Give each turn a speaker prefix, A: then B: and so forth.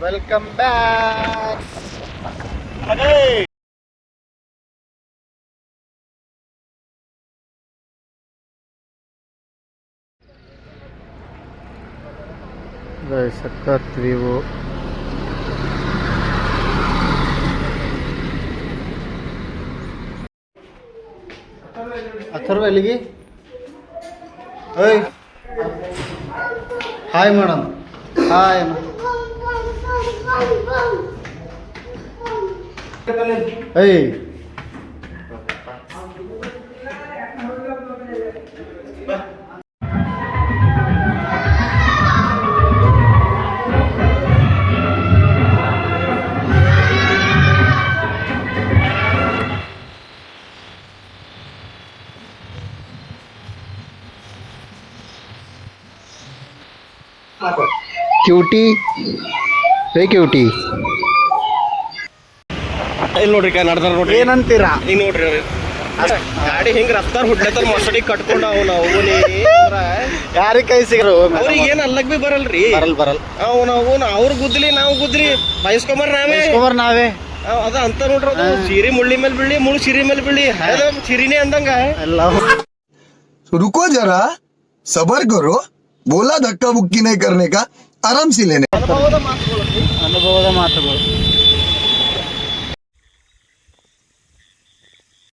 A: Welcome back. ಸಖತ್ view. Atharva ಎಲ್ಲಿಗೆ? ಓಯ್ ಹಾಯ್ ಮೇಡಮ್. ಹಾಯ್ ಏಯ್ ಕ್ಯೂಟಿ ರೇ ಕ್ಯೂಟಿ.
B: ಇಲ್ಲಿ ನೋಡ್ರಿ ನಡ್ದಾರ ನೋಡ್ರಿ.
A: ಏನಂತೀರಾ?
B: ಈಗ ನೋಡ್ರಿ ಗಾಡಿ ಹಿಂಗ್ ರಫ್ತಾರ್ ಹುಡ್ಲತ್ತಾರ ಮೊಸಡಿ ಕಟ್ಕೊಂಡ ನಾವು
A: ಯಾರಿಗೆ ಕೈ ಸಿಗರು?
B: ಅವ್ರಿಗೆ ಏನ್ ಅಲ್ಲಕ್ ಬಿ ಬರಲ್ರಿ.
A: ಬರಲ್
B: ಅವ್ರ ಗುದ್ಲಿ ನಾವು ಗುದ್ಲಿ ಬಯಸ್ಕೊಂಬರ್
A: ನಾವೇ
B: ಅದ ಅಂತ ನೋಡ್ರಿ. ಅದು ಸಿರಿ ಮುಳ್ಳಿ ಮೇಲೆ ಬೀಳಿ ಮುಳ್ಳು ಸಿರಿ ಮೇಲೆ ಬೀಳಿ ಸಿರಿನೇ ಅಂದಂಗ
A: ಎಲ್ಲ.
C: रुको जरा सबर करो, बोला धक्का बुक्की नहीं करने का, आराम से लेने.
A: ಅನುಭವದ ಮಾತುಗಳು.